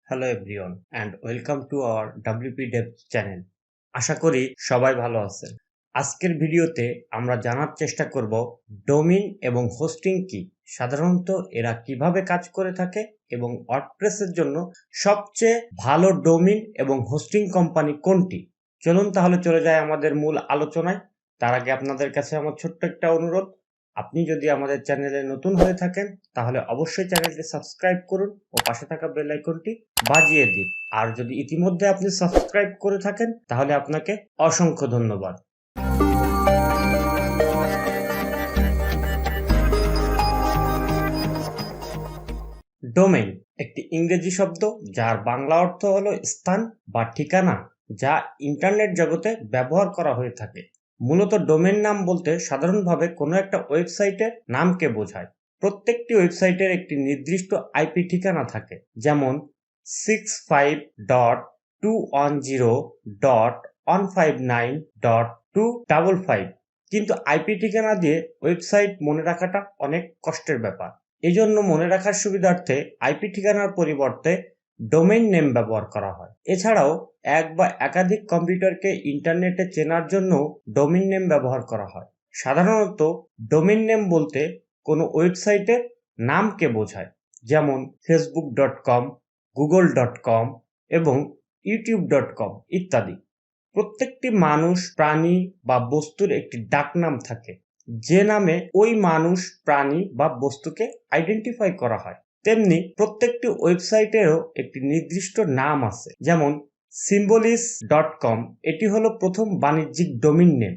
Hello everyone and welcome to our WP Dev channel. আশা করি সবাই ভালো আছেন। আজকের ভিডিওতে আমরা জানার চেষ্টা করব ডোমেইন এবং হোস্টিং কি, সাধারণত এরা কিভাবে কাজ করে থাকে এবং ওয়ার্ডপ্রেসের জন্য সবচেয়ে ভালো ডোমেইন এবং হোস্টিং কোম্পানি কোনটি। চলুন তাহলে চলে যাই আমাদের মূল আলোচনায়। তার আগে আপনাদের কাছে আমার ছোট্ট একটা অনুরোধ, আপনি যদি আমাদের চ্যানেলে নতুন হয়ে থাকেন তাহলে অবশ্যই চ্যানেলটি সাবস্ক্রাইব করুন ও পাশে থাকা বেল আইকনটি বাজিয়ে দিন। আর যদি ইতিমধ্যে আপনি সাবস্ক্রাইব করে থাকেন তাহলে আপনাকে অসংখ্য ধন্যবাদ। ডোমেইন একটি ইংরেজি শব্দ যার বাংলা অর্থ হলো স্থান বা ঠিকানা, যা ইন্টারনেট জগতে ব্যবহার করা হয়ে থাকে। মূলত ডোমেইন নাম বলতে সাধারণভাবে কোনো একটা ওয়েবসাইটের নামকে বোঝায়। প্রত্যেকটি ওয়েবসাইটের একটি নির্দিষ্ট আইপি ঠিকানা থাকে, যেমন 65.210.159.255। কিন্তু আইপি ঠিকানা দিয়ে ওয়েবসাইট মনে রাখাটা অনেক কষ্টের ব্যাপার। এজন্য মনে রাখার সুবিধার্থে আইপি ঠিকানার পরিবর্তে ডোমেইন নেম ব্যবহার করা হয়। এছাড়াও এক বা একাধিক কম্পিউটারকে ইন্টারনেটে চেনার জন্য ডোমেইন নেম ব্যবহার করা হয়। সাধারণত ডোমেইন নেম বলতে কোনো ওয়েবসাইটের নামকে বোঝায়, যেমন facebook.com, google.com এবং youtube.com ইত্যাদি। প্রত্যেকটি মানুষ, প্রাণী বা বস্তুর একটি ডাকনাম থাকে, যে নামে ওই মানুষ, প্রাণী বা বস্তুকে আইডেন্টিফাই করা হয়। তেমনি প্রত্যেকটি ওয়েবসাইটেরও একটি নির্দিষ্ট নাম আছে, যেমন symbolics.com এটি হলো প্রথম বাণিজ্যিক ডোমেইন নেম,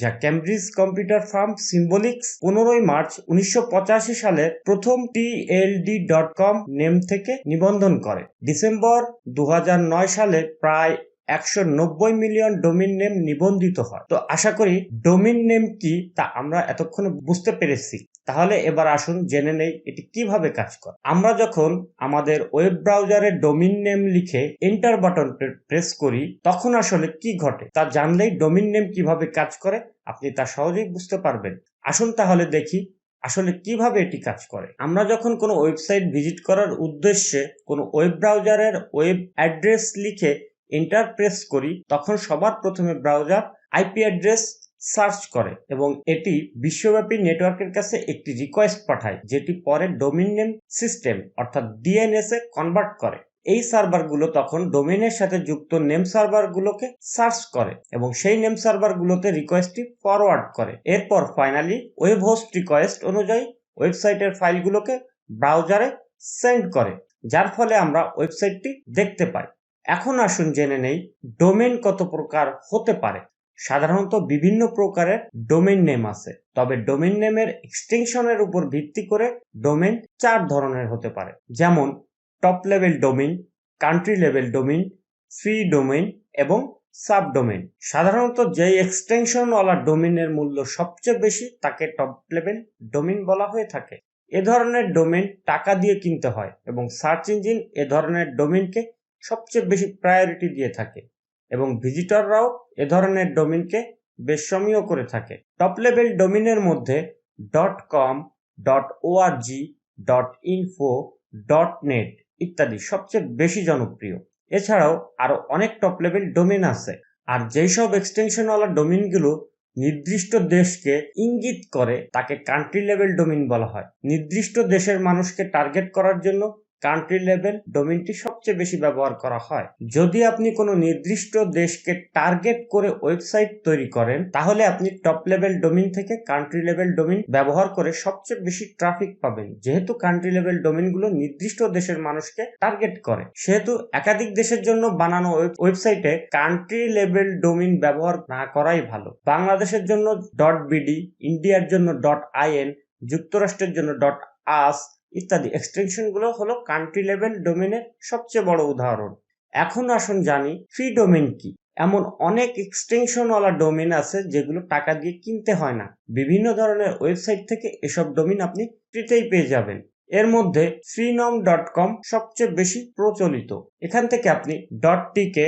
যা ক্যামব্রিজ কম্পিউটার ফার্ম সিম্বলিক্স 15 মার্চ 1985 সালে প্রথম TLD.com নেম থেকে নিবন্ধন করে। ডিসেম্বর 2009 সালে প্রায় 190 মিলিয়ন ডোমেইন নেম নিবন্ধিত হয়। তো আশা করি ডোমেইন নেম কি তা আমরা এতক্ষণে বুঝতে পেরেছি। তাহলে এবার আসুন জেনে নেই এটি কিভাবে কাজ করে। আমরা যখন আমাদের ওয়েব ব্রাউজারে ডোমেইন নেম লিখে এন্টার বাটন প্রেস করি, তখন আসলে কি ঘটে তা জানলেই ডোমেইন নেম কিভাবে কাজ করে আপনি তা সহজেই বুঝতে পারবেন। আসুন তাহলে দেখি আসলে কিভাবে এটি কাজ করে। আমরা যখন কোনো ওয়েবসাইট ভিজিট করার উদ্দেশ্যে কোনো ওয়েব ব্রাউজারের ওয়েব অ্যাড্রেস লিখে এন্টার প্রেস করি, তখন সবার প্রথমে ব্রাউজার আইপি অ্যাড্রেস সার্চ করে এবং এটি বিশ্বব্যাপী নেটওয়ার্কের কাছে একটি রিকোয়েস্ট পাঠায়, যেটি পরে ডোমেইন নেম সিস্টেম অর্থাৎ ডিএনএস এ কনভার্ট করে। এই সার্ভারগুলো তখন ডোমেইনের সাথে যুক্ত নেম সার্ভারগুলোকে সার্চ করে এবং সেই নেম সার্ভারগুলোতে রিকোয়েস্টটি ফরওয়ার্ড করে। এরপর ফাইনালি ওয়েব হোস্ট রিকোয়েস্ট অনুযায়ী ওয়েবসাইটের ফাইলগুলোকে ব্রাউজারে সেন্ড করে, যার ফলে আমরা ওয়েবসাইটটি দেখতে পাই। এখন আসুন জেনে নেই ডোমেইন কত প্রকার হতে পারে। সাধারণত বিভিন্ন প্রকারের ডোমেইন নেম আছে, তবে ডোমেইন নেমের এক্সটেনশনের উপর ভিত্তি করে ডোমেইন 4 ধরনের হতে পারে, যেমন top level domain, country level domain, free domain এবং সাব ডোমেইন। সাধারণত যেই এক্সটেনশনওয়ালা ডোমেইনের মূল্য সবচেয়ে বেশি তাকে টপ লেভেল ডোমেইন বলা হয়ে থাকে। এ ধরনের ডোমেইন টাকা দিয়ে কিনতে হয় এবং সার্চ ইঞ্জিন এ ধরনের ডোমেইনকে সবচেয়ে বেশি প্রায়োরিটি দিয়ে থাকে এবং ভিজিটররাও এ ধরনের ডোমেইনকে বেশমীয় করে থাকে। টপ লেভেল ডোমেইনের মধ্যে .com, .org, .info, .net ইত্যাদি সবচেয়ে বেশি জনপ্রিয়। এছাড়াও আরো অনেক টপ লেভেল ডোমেইন আছে। আর যেই সব এক্সটেনশনওয়ালা ডোমেইনগুলো নির্দিষ্ট দেশকে ইঙ্গিত করে তাকে কান্ট্রি লেভেল ডোমেইন বলা হয়। নির্দিষ্ট দেশের মানুষকে টার্গেট করার জন্য কান্ট্রি লেভেল ডোমেইনটি সবচেয়ে বেশি ব্যবহার করা হয়। যদি আপনি কোনো নির্দিষ্ট দেশকে টার্গেট করে ওয়েবসাইট তৈরি করেন, তাহলে আপনি টপ লেভেল ডোমেইন থেকে কান্ট্রি লেভেল ডোমেইন ব্যবহার করে সবচেয়ে বেশি ট্রাফিক পাবেন। যেহেতু কান্ট্রি লেভেল ডোমেইনগুলো নির্দিষ্ট দেশের মানুষকে টার্গেট করে, সেহেতু একাধিক দেশের জন্য বানানো ওয়েবসাইটে কান্ট্রি লেভেল ডোমেইন ব্যবহার না করাই ভালো। বাংলাদেশের জন্য .bd, ইন্ডিয়ার জন্য .in, যুক্তরাষ্ট্রের জন্য .us ইত্যাদি এক্সটেনশনগুলো হলো কান্ট্রি লেভেল ডোমেইনের সবচেয়ে বড় উদাহরণ। এখন আসুন জানি ফ্রি ডোমেইন কি। এমন অনেক এক্সটেনশনওয়ালা ডোমেইন আছে যেগুলো টাকা দিয়ে কিনতে হয় না। বিভিন্ন ধরনের ওয়েবসাইট থেকে এসব ডোমেইন আপনি ফ্রিতেই পেয়ে যাবেন। এর মধ্যে freenom.com সবচেয়ে বেশি প্রচলিত। এখান থেকে আপনি .tk,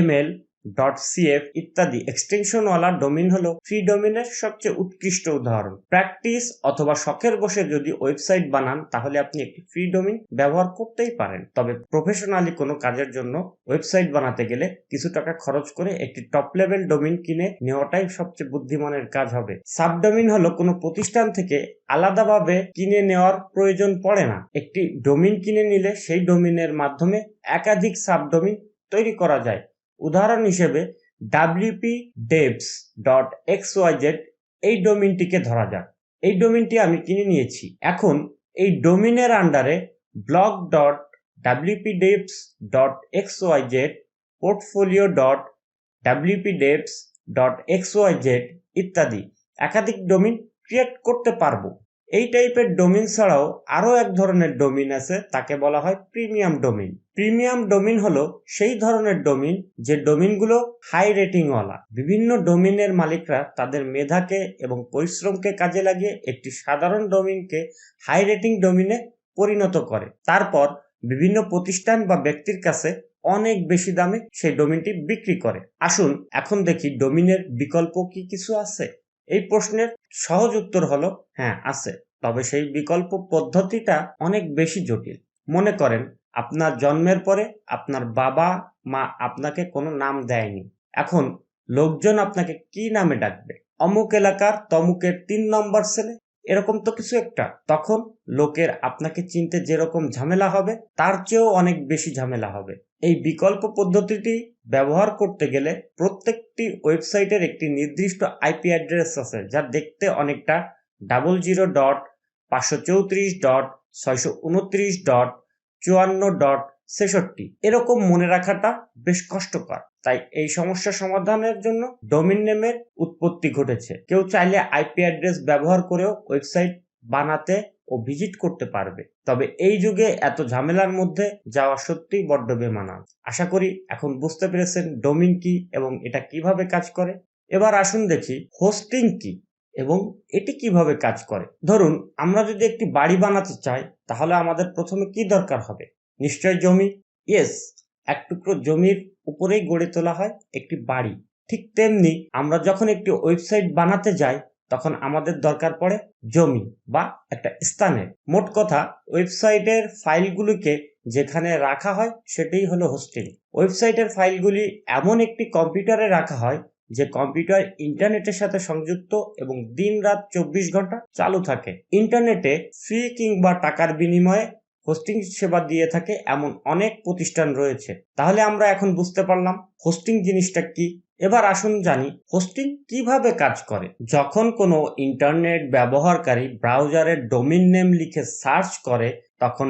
.ml, .cf ইত্যাদি এক্সটেনশনওয়ালা ডোমেইন হলো ফ্রি ডোমেইনের সবচেয়ে উৎকৃষ্ট উদাহরণ। প্র্যাকটিস অথবা শখের বসে যদি ওয়েবসাইট বানান তাহলে আপনি একটি ফ্রি ডোমেইন ব্যবহার করতেই পারেন, তবে প্রফেশনালি কোনো কাজের জন্য ওয়েবসাইট বানাতে গেলে কিছু টাকা খরচ করে একটি টপ লেভেল ডোমেইন কিনে নেওয়াটাই সবচেয়ে বুদ্ধিমানের কাজ হবে। সাবডোমেইন হলো কোনো প্রতিষ্ঠান থেকে আলাদাভাবে কিনে নেওয়ার প্রয়োজন পড়ে না। একটি ডোমেইন কিনে নিলে সেই ডোমেইনের মাধ্যমে একাধিক সাবডোমেইন তৈরি করা যায়। উদাহরণ হিসেবে wpdevs.xyz এই ডোমেইনটিকে ধরা যাক। এই ডোমেইনটি আমি কিনে নিয়েছি। এখন এই ডোমেইনের আন্ডারে blog.wpdevs.xyz, portfolio.wpdevs.xyz ইত্যাদি একাধিক ডোমেইন ক্রিয়েট করতে পারবো। এই টাইপের ডোমেইন ছাড়াও আরো এক ধরনের ডোমেইন আছে, তাকে বলা হয় প্রিমিয়াম ডোমেইন। প্রিমিয়াম ডোমেইন হলো সেই ধরনের ডোমেইন যে ডোমেইনগুলো হাই রেটিং ওয়ালা। বিভিন্ন ডোমেইনের মালিকরা তাদের মেধাকে এবং পরিশ্রমকে কাজে লাগিয়ে একটি সাধারণ ডোমেইনকে হাই রেটিং ডোমেইনে পরিণত করে, তারপর বিভিন্ন প্রতিষ্ঠান বা ব্যক্তির কাছে অনেক বেশি দামে সেই ডোমেইনটি বিক্রি করে। আসুন এখন দেখি ডোমেইনের বিকল্প কি কিছু আছে। এই প্রশ্নের সহজ উত্তর হলো হ্যাঁ আছে, তবে সেই বিকল্প পদ্ধতিটা অনেক বেশি জটিল। মনে করেন আপনার জন্মের পরে আপনার বাবা মা আপনাকে কোনো নাম দেয়নি। এখন লোকজন আপনাকে কি নামে ডাকবে? অমুক এলাকার তমুকের 3 নম্বর ছেলে, এরকম তো কিছু একটা। তখন লোকের আপনাকে চিনতে যেরকম ঝামেলা হবে তার চেয়েও অনেক বেশি ঝামেলা হবে। এই বিকল্প পদ্ধতিটি ব্যবহার করতে গেলে প্রত্যেকটি ওয়েবসাইটের একটি নির্দিষ্ট আইপি অ্যাড্রেস আছে, যা দেখতে অনেকটা 00.534.629.54.63 এরকম মনে রাখাটা বেশ কষ্টকর। তাই এই সমস্যা সমাধানের জন্য ডোমেইন নেমের উৎপত্তি ঘটেছে। কেউ চাইলে আইপি অ্যাড্রেস ব্যবহার করেও ওয়েবসাইট বানাতে ও ভিজিট করতে পারবে। তবে এই যুগে এত ঝামেলার মধ্যে যাওয়া সত্যিই বড্ড বেমানান। আশা করি এখন বুঝতে পেরেছেন ডোমেইন কি এবং এটা কিভাবে কাজ করে। এবার আসুন দেখি হোস্টিং কি এবং এটি কিভাবে কাজ করে। ধরুন আমরা যদি একটি বাড়ি বানাতে চাই তাহলে আমাদের প্রথমে কি দরকার হবে? নিশ্চয় জমি। ইয়েস, এক টুকরো জমির উপরেই গড়ে তোলা হয় একটি বাড়ি। ঠিক তেমনি আমরা যখন একটি ওয়েবসাইট বানাতে যাই তখন আমাদের দরকার পড়ে জমি বা একটা স্থানের। মোট কথা ওয়েবসাইটের ফাইলগুলিকে যেখানে রাখা হয় সেটাই হলো হোস্টিং। ওয়েবসাইটের ফাইলগুলি এমন একটি কম্পিউটারে রাখা হয় যে কম্পিউটার ইন্টারনেটের সাথে সংযুক্ত এবং দিন রাত 24 ঘন্টা চালু থাকে। ইন্টারনেটে ফ্রি কিংবা টাকার বিনিময়ে হোস্টিং সেবা দিয়ে থাকে এমন অনেক প্রতিষ্ঠান রয়েছে। তাহলে আমরা এখন বুঝতে পারলাম হোস্টিং জিনিসটা কি। এবার আসুন জানি হোস্টিং কিভাবে কাজ করে। যখন কোনো ইন্টারনেট ব্যবহারকারী ব্রাউজারে ডোমেইন নেম লিখে সার্চ করে তখন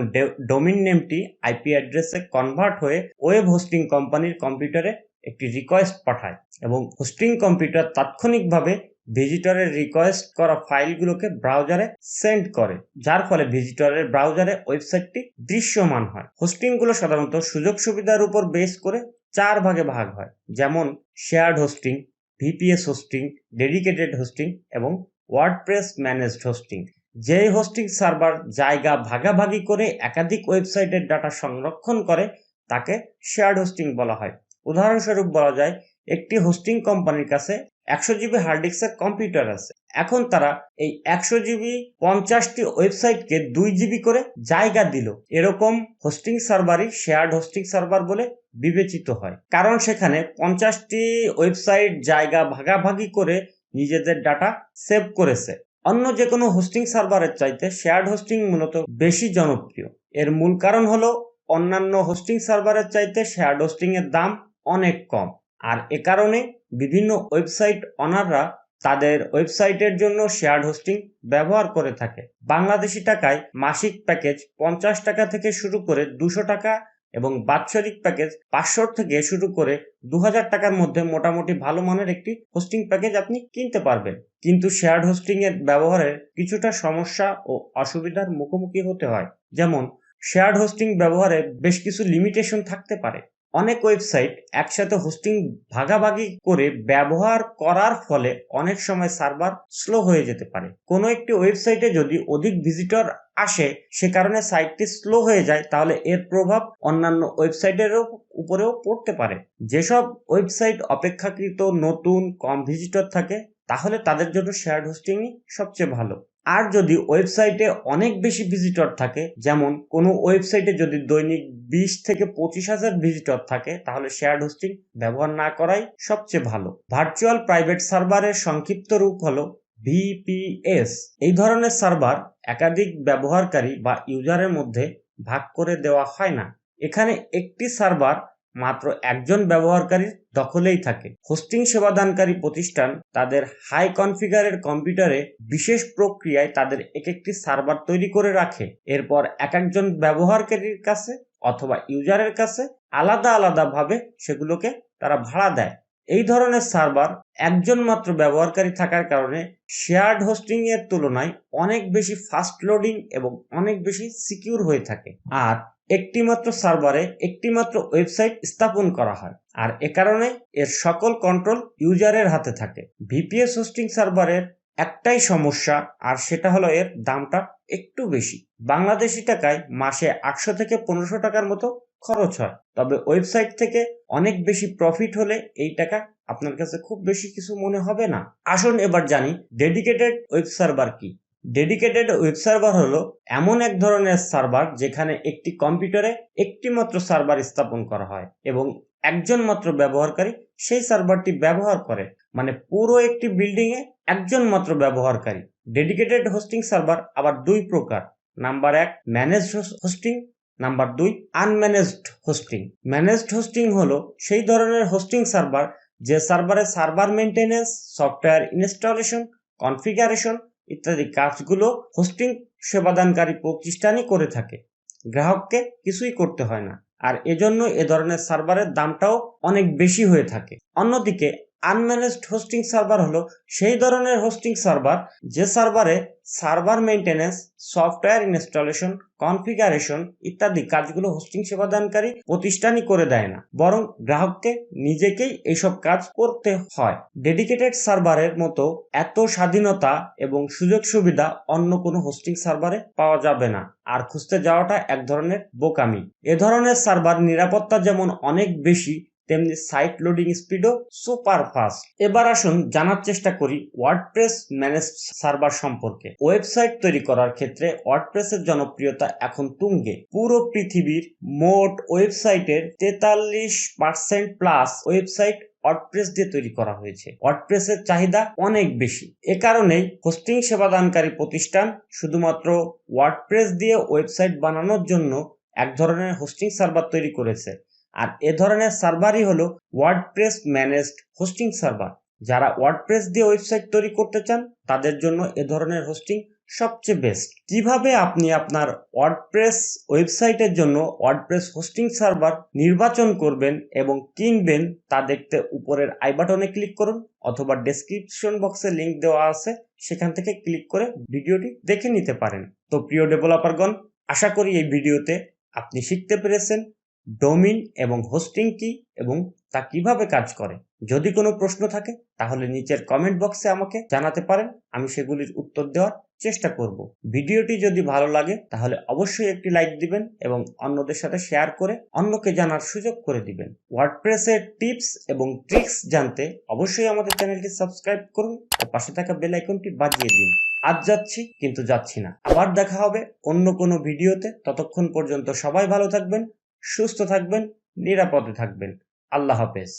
ডোমেইন নেমটি আইপি অ্যাড্রেসে কনভার্ট হয়ে ওয়েব হোস্টিং কোম্পানির কম্পিউটারে একটি রিকোয়েস্ট পাঠায় এবং হোস্টিং কম্পিউটার তাৎক্ষণিকভাবে ভিজিটরের রিকোয়েস্ট করা ফাইলগুলোকে ব্রাউজারে সেন্ড করে, যার ফলে ভিজিটরের ব্রাউজারে ওয়েবসাইটটি দৃশ্যমান হয়। হোস্টিংগুলো সাধারণত সুযোগ সুবিধার উপর বেস করে 4 ভাগে ভাগ হয়, যেমন shared hosting, VPS hosting, dedicated hosting এবং ওয়ার্ডপ্রেস ম্যানেজড হোস্টিং। যেই হোস্টিং সার্ভার জায়গা ভাগাভাগি করে একাধিক ওয়েবসাইটের ডাটা সংরক্ষণ করে তাকে শেয়ার্ড হোস্টিং বলা হয়। উদাহরণস্বরূপ বলা যায় একটি হোস্টিং কোম্পানির কাছে 100 জিবি হার্ড ডিস্কের কম্পিউটার আছে। এখন তারা এই 100 জিবি 50টি ওয়েবসাইটকে 2 জিবি করে জায়গা দিল। এরকম হোস্টিং সার্ভারই শেয়ার্ড হোস্টিং সার্ভার বলে বিবেচিত হয়, কারণ সেখানে 50টি ওয়েবসাইট জায়গা ভাগাভাগি করে নিজেদের ডাটা সেভ করেছে। অন্য যে কোনো হোস্টিং সার্ভারের চাইতে শেয়ার্ড হোস্টিং মূলত বেশি জনপ্রিয়। এর মূল কারণ হলো অন্যান্য হোস্টিং সার্ভারের চাইতে শেয়ার্ড হোস্টিং এর দাম অনেক কম, আর এ কারণে বিভিন্ন ওয়েবসাইট অনাররা তাদের ওয়েবসাইটের জন্য শেয়ার্ড হোস্টিং ব্যবহার করে থাকে। বাংলাদেশি টাকায় মাসিক প্যাকেজ 50 টাকা থেকে শুরু করে 200 টাকা এবং বাৎসরিক প্যাকেজ 500 থেকে শুরু করে 2000 টাকার মধ্যে মোটামুটি ভালো মানের একটি হোস্টিং প্যাকেজ আপনি কিনতে পারবেন। কিন্তু শেয়ার্ড হোস্টিং এর ব্যবহারের কিছুটা সমস্যা ও অসুবিধার মুখোমুখি হতে হয়। যেমন শেয়ার্ড হোস্টিং ব্যবহারে বেশ কিছু লিমিটেশন থাকতে পারে। অনেক ওয়েবসাইট একসাথে হোস্টিং ভাগাভাগি করে ব্যবহার করার ফলে অনেক সময় সার্ভার স্লো হয়ে যেতে পারে। কোনো একটি ওয়েবসাইটে যদি অধিক ভিজিটর আসে, সে কারণে সাইটটি স্লো হয়ে যায়, তাহলে এর প্রভাব অন্যান্য ওয়েবসাইটের উপরেও পড়তে পারে। যেসব ওয়েবসাইট অপেক্ষাকৃত নতুন, কম ভিজিটর থাকে, তাহলে তাদের জন্য শেয়ার্ড হোস্টিংই সবচেয়ে ভালো। আর যদি ওয়েবসাইটে অনেক বেশি ভিজিটর থাকে, যেমন কোনো ওয়েবসাইটে যদি দৈনিক 20 থেকে 25,000 ভিজিটর থাকে, তাহলে শেয়ার্ড হোস্টিং ব্যবহার না করাই সবচেয়ে ভালো। ভার্চুয়াল প্রাইভেট সার্ভারের সংক্ষিপ্ত রূপ হলো VPS। এই ধরনের সার্ভার একাধিক ব্যবহারকারী বা ইউজারের মধ্যে ভাগ করে দেওয়া হয় না। এখানে একটি সার্ভার মাত্র একজন ব্যবহারকারীর দখলেই থাকে। হোস্টিং সেবাদানকারী প্রতিষ্ঠান তাদের হাই কনফিগারের কম্পিউটারে বিশেষ প্রক্রিয়ায় তাদের একটি সার্ভার তৈরি করে রাখে। এরপর একজন ব্যবহারকারীর কাছে অথবা ইউজারের কাছে আলাদা আলাদাভাবে সেগুলোকে তারা ভাড়া দেয়। এই ধরনের সার্ভার একজন মাত্র ব্যবহারকারী থাকার কারণে শেয়ার্ড হোস্টিং এর তুলনায় অনেক বেশি ফাস্ট লোডিং এবং অনেক বেশি সিকিউর হয়ে থাকে। আর একটিমাত্র সার্ভারে একটিমাত্র ওয়েবসাইট স্থাপন করা হয়, আর এ কারণে এর সকল কন্ট্রোল ইউজারের হাতে থাকে। VPS হোস্টিং সার্ভারের একটাই সমস্যা, আর সেটা হলো এর দামটা একটু বেশি। বাংলাদেশি টাকায় মাসে 800 থেকে 1500 টাকার মতো খরচ হয়। তবে ওয়েবসাইট থেকে অনেক বেশি প্রফিট হলে এই টাকা আপনার কাছে খুব বেশি কিছু মনে হবে না। আসুন এবার জানি ডেডিকেটেড ওয়েব সার্ভার কি। ডেডিকেটেড ওয়েব সার্ভার হলো এমন এক ধরনের সার্ভার যেখানে একটি কম্পিউটারে একটি মাত্র সার্ভার স্থাপন করা হয় এবং একজন মাত্র ব্যবহারকারী সেই সার্ভারটি ব্যবহার করে, মানে পুরো একটি বিল্ডিং এ একজন মাত্র ব্যবহারকারী। ডেডিকেটেড হোস্টিং সার্ভার আবার দুই প্রকার। Number 1 managed hosting, number 2 unmanaged hosting. Managed hosting হলো সেই ধরনের হোস্টিং সার্ভার যে সার্ভারে server maintenance, software installation, configuration ইত্যাদি কাজগুলো হোস্টিং সেবাদানকারী প্রতিষ্ঠানই করে থাকে। গ্রাহককে কিছুই করতে হয় না, আর এজন্য এ ধরনের সার্ভারের দামটাও অনেক বেশি হয়ে থাকে। অন্যদিকে আনম্যানেজড হোস্টিং সার্ভার হলো সেই ধরনের হোস্টিং সার্ভার যে সার্ভারে server maintenance, software installation, configuration ইত্যাদি কাজগুলো হোস্টিং সেবাদানকারী প্রতিষ্ঠানই করে দেয় না, বরং গ্রাহককে নিজেকেই এইসব কাজ করতে হয়। ডেডিকেটেড সার্ভারের মতো এত স্বাধীনতা এবং সুযোগ সুবিধা অন্য কোনো হোস্টিং সার্ভারে পাওয়া যাবে না, আর খুঁজতে যাওয়াটা এক ধরনের বোকামি। এ ধরনের সার্ভার নিরাপত্তা যেমন অনেক বেশি, তেমনি সাইট লোডিং স্পিডও সুপার ফাস্ট। এবার আসুন জানার চেষ্টা করি ওয়ার্ডপ্রেস ম্যানেজড সার্ভার সম্পর্কে। ওয়েবসাইট তৈরি করার ক্ষেত্রে ওয়ার্ডপ্রেসের জনপ্রিয়তা এখন তুঙ্গে। পুরো পৃথিবীর মোট ওয়েবসাইটের 43% প্লাস ওয়েবসাইট ওয়ার্ডপ্রেস দিয়ে তৈরি করা হয়েছে। ওয়ার্ডপ্রেসের চাহিদা অনেক বেশি। এ কারণেই হোস্টিং সেবাদানকারী প্রতিষ্ঠান শুধুমাত্র ওয়ার্ডপ্রেস দিয়ে ওয়েবসাইট বানানোর জন্য এক ধরনের হোস্টিং সার্ভার তৈরি করেছে, আর এ ধরনের সার্ভারই হলো ওয়ার্ডপ্রেস ম্যানেজড হোস্টিং সার্ভার। যারা ওয়ার্ডপ্রেস দিয়ে ওয়েবসাইট তৈরি করতে চান তাদের জন্য এ ধরনের হোস্টিং সবচেয়ে বেস্ট। কিভাবে আপনি আপনার ওয়ার্ডপ্রেস ওয়েবসাইটের জন্য ওয়ার্ডপ্রেস হোস্টিং সার্ভার নির্বাচন করবেন এবং কিনবেন তা দেখতে উপরের আই বাটনে ক্লিক করুন, অথবা ডেসক্রিপশন বক্সে লিংক দেওয়া আছে, সেখান থেকে ক্লিক করে ভিডিওটি দেখে নিতে পারেন। তো প্রিয় ডেভেলপারগণ, আশা করি এই ভিডিওতে আপনি শিখতে পেরেছেন ডোমেইন এবং হোস্টিং কি এবং তা কিভাবে কাজ করে। যদি কোনো প্রশ্ন থাকে তাহলে নিচের কমেন্ট বক্সে আমাকে জানাতে পারেন, আমি সেগুলির উত্তর দেওয়ার চেষ্টা করব। ভিডিওটি যদি ভালো লাগে তাহলে অবশ্যই একটি লাইক দিবেন এবং অন্যদের সাথে শেয়ার করে অন্যকে জানার সুযোগ করে দিবেন। ওয়ার্ডপ্রেসের টিপস এবং ট্রিক্স জানতে অবশ্যই আমাদের চ্যানেলটি সাবস্ক্রাইব করুন ও পাশে থাকা বেল আইকনটি বাজিয়ে দিন। আজ যাচ্ছি কিন্তু যাচ্ছি না। আবার দেখা হবে অন্য কোনো ভিডিওতে। ততক্ষণ পর্যন্ত সবাই ভালো থাকবেন, সুস্থ থাকবেন, নিরাপদে থাকবেন। আল্লাহ হাফেজ।